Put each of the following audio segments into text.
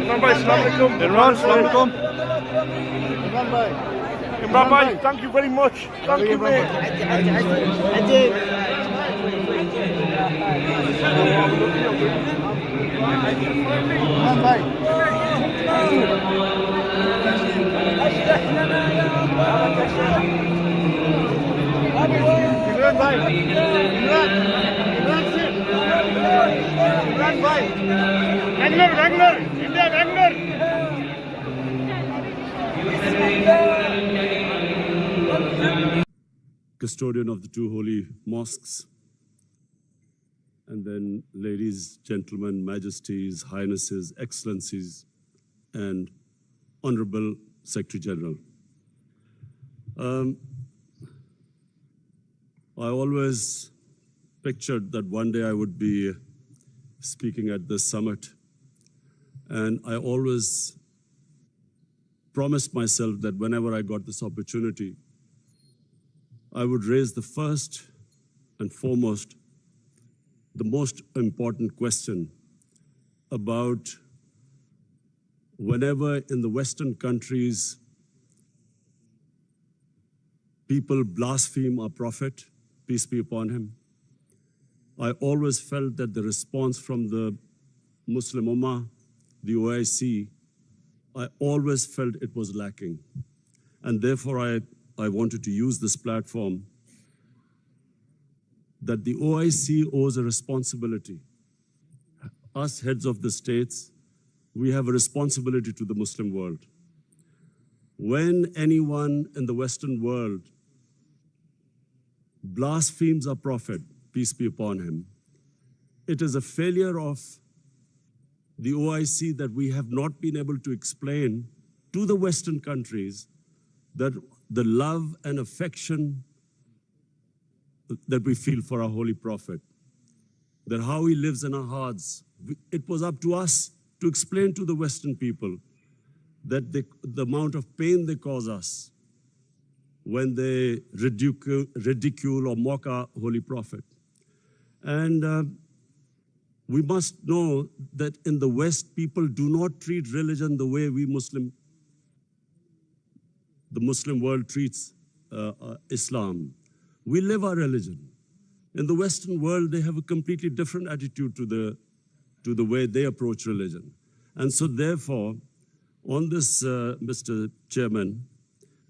Imran bhai, assalamu alaikum. Imran, assalamu alaikum. Imran bhai, thank you very much. Thank you, mate. Imran bhai, Imran bhai, Bangalore, India, Bangalore. Custodian of the two holy mosques, and then ladies, gentlemen, majesties, highnesses, excellencies, and Honorable Secretary General. I always pictured that one day I would be speaking at this summit, and I always promised myself that whenever I got this opportunity, I would raise the first and foremost, the most important question about whenever in the Western countries people blaspheme our Prophet, peace be upon him, I always felt that the response from the Muslim Ummah, the OIC, I always felt it was lacking. And therefore, I wanted to use this platform that the OIC owes a responsibility. Us heads of the states, we have a responsibility to the Muslim world. When anyone in the Western world blasphemes our Prophet, peace be upon him, it is a failure of the OIC that we have not been able to explain to the Western countries that the love and affection that we feel for our Holy Prophet, that how he lives in our hearts. It was up to us to explain to the Western people that the amount of pain they cause us when they ridicule or mock our Holy Prophet. And we must know that in the West, people do not treat religion the way the Muslim world treats Islam. We live our religion. In the Western world, they have a completely different attitude to the way they approach religion. And so therefore, on this, Mr. Chairman,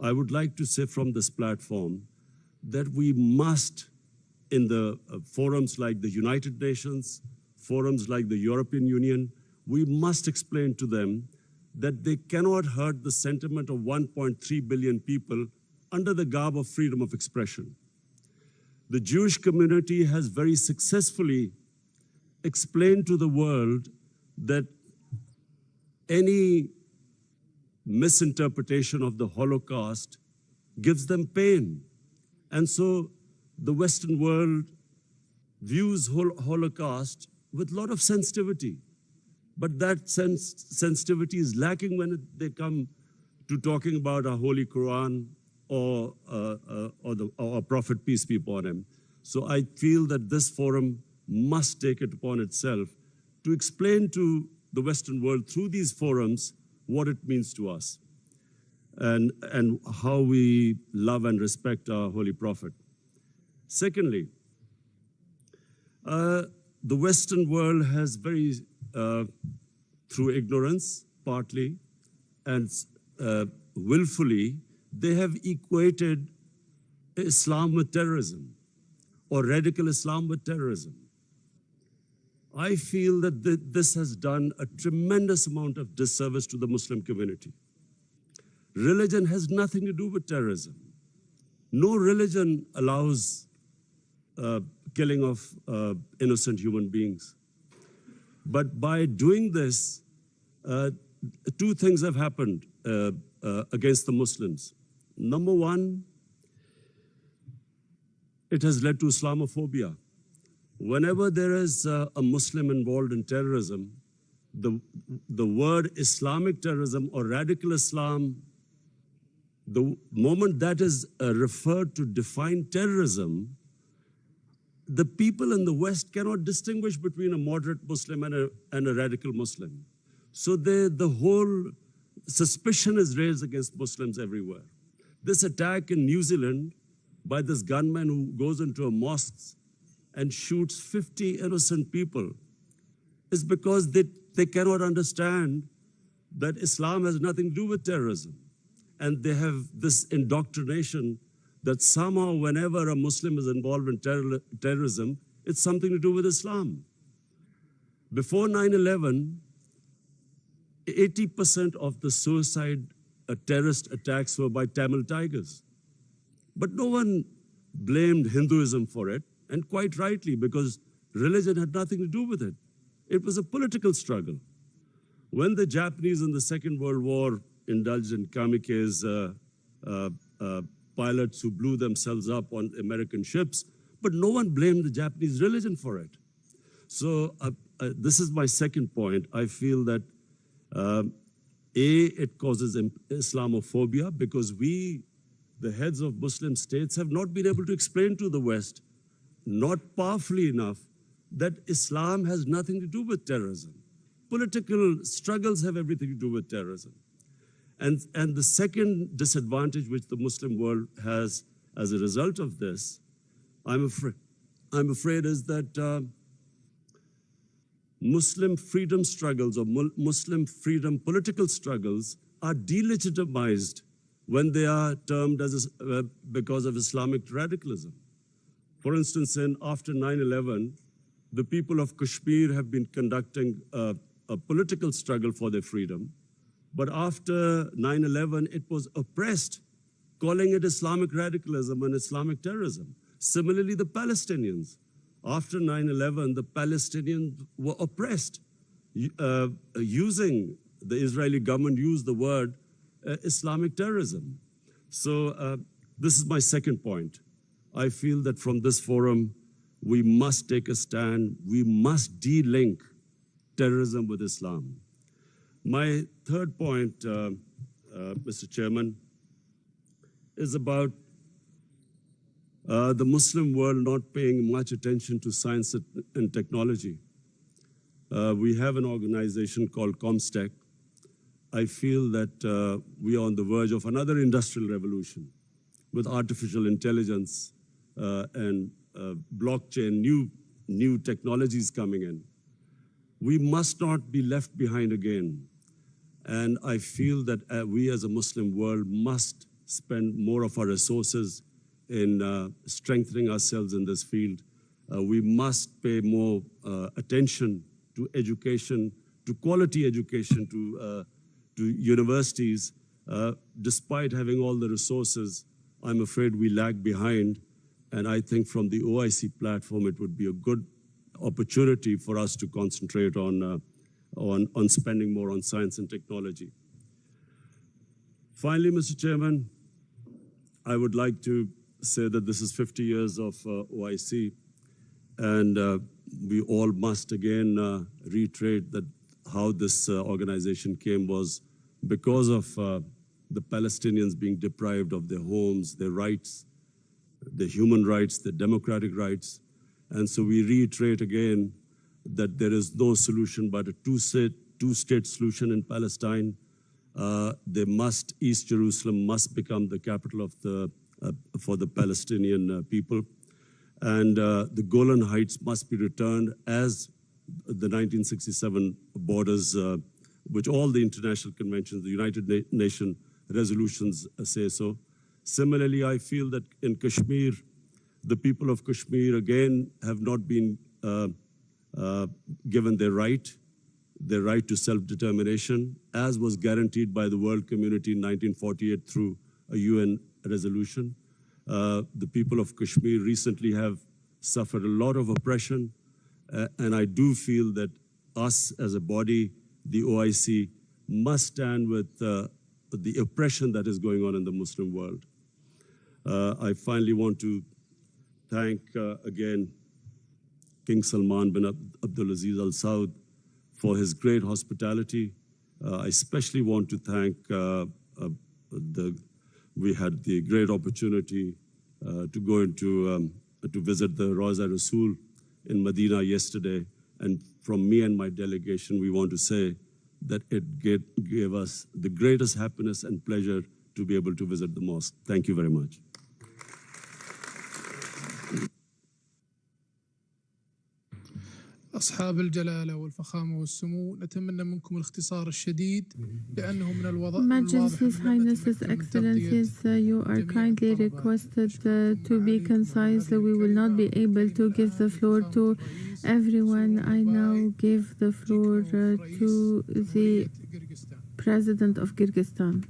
I would like to say from this platform that we must, in the forums like the United Nations, forums like the European Union, we must explain to them that they cannot hurt the sentiment of 1.3 billion people under the garb of freedom of expression. The Jewish community has very successfully explained to the world that any misinterpretation of the Holocaust gives them pain. And so the Western world views Holocaust with a lot of sensitivity. But that sensitivity is lacking when they come to talking about our Holy Quran or our Prophet, peace be upon him. So I feel that this forum must take it upon itself to explain to the Western world through these forums what it means to us and how we love and respect our Holy Prophet. Secondly, the Western world has through ignorance, partly, and willfully, they have equated Islam with terrorism, or radical Islam with terrorism. I feel that this has done a tremendous amount of disservice to the Muslim community. Religion has nothing to do with terrorism. No religion allows killing of innocent human beings. But by doing this, two things have happened against the Muslims. Number one, it has led to Islamophobia. Whenever there is a Muslim involved in terrorism, the word Islamic terrorism or radical Islam, the moment that is referred to define terrorism, the people in the West cannot distinguish between a moderate Muslim and a radical Muslim. So the whole suspicion is raised against Muslims everywhere. This attack in New Zealand by this gunman who goes into a mosque and shoots 50 innocent people is because they cannot understand that Islam has nothing to do with terrorism. And they have this indoctrination that somehow whenever a Muslim is involved in terrorism, it's something to do with Islam. Before 9/11, 80% of the suicide terrorist attacks were by Tamil tigers. But no one blamed Hinduism for it, and quite rightly, because religion had nothing to do with it. It was a political struggle. When the Japanese in the Second World War indulged in kamikaze pilots who blew themselves up on American ships, but no one blamed the Japanese religion for it. So this is my second point. I feel that it causes Islamophobia because we, the heads of Muslim states, have not been able to explain to the West, not powerfully enough, that Islam has nothing to do with terrorism. Political struggles have everything to do with terrorism. And the second disadvantage which the Muslim world has as a result of this, I'm afraid is that Muslim freedom struggles or Muslim freedom political struggles are delegitimized when they are termed as because of Islamic radicalism. For instance, after 9/11, the people of Kashmir have been conducting a political struggle for their freedom. But after 9/11, it was oppressed, calling it Islamic radicalism and Islamic terrorism. Similarly, the Palestinians. After 9/11, the Palestinians were oppressed, using, the Israeli government used the word Islamic terrorism. So this is my second point. I feel that from this forum, we must take a stand. We must de-link terrorism with Islam. My third point, Mr. Chairman, is about the Muslim world not paying much attention to science and technology. We have an organization called ComStech. I feel that we are on the verge of another industrial revolution with artificial intelligence and blockchain, new technologies coming in. We must not be left behind again. And I feel that we as a Muslim world must spend more of our resources in strengthening ourselves in this field. We must pay more attention to education, to quality education, to universities. Despite having all the resources, I'm afraid we lag behind. And I think from the OIC platform, it would be a good opportunity for us to concentrate on spending more on science and technology. Finally, Mr. Chairman, I would like to say that this is 50 years of OIC, and we all must again reiterate that how this organization came was because of the Palestinians being deprived of their homes, their rights, their human rights, their democratic rights. And so we reiterate again that there is no solution but a two-state solution in Palestine. East Jerusalem must become the capital of for the Palestinian people. And the Golan Heights must be returned as the 1967 borders, which all the international conventions, the United Nations resolutions say so. Similarly, I feel that in Kashmir, the people of Kashmir, again, have not been given their right to self-determination, as was guaranteed by the world community in 1948 through a UN resolution. The people of Kashmir recently have suffered a lot of oppression, and I do feel that us as a body, the OIC, must stand with the oppression that is going on in the Muslim world. I finally want to thank again King Salman bin Abdulaziz Al Saud for his great hospitality. I especially want to thank we had the great opportunity to go into to visit the Rawza Rasul in Medina yesterday. And from me and my delegation, we want to say that it gave us the greatest happiness and pleasure to be able to visit the mosque. Thank you very much. أصحاب الجلالة والفخامة والسمو، نتمنى منكم الاختصار الشديد لأنه من الواضح Majesty's Highnesses, Excellencies, you are kindly requested to be concise. We will not be able to give the floor to everyone. I now give the floor to the President of Kyrgyzstan.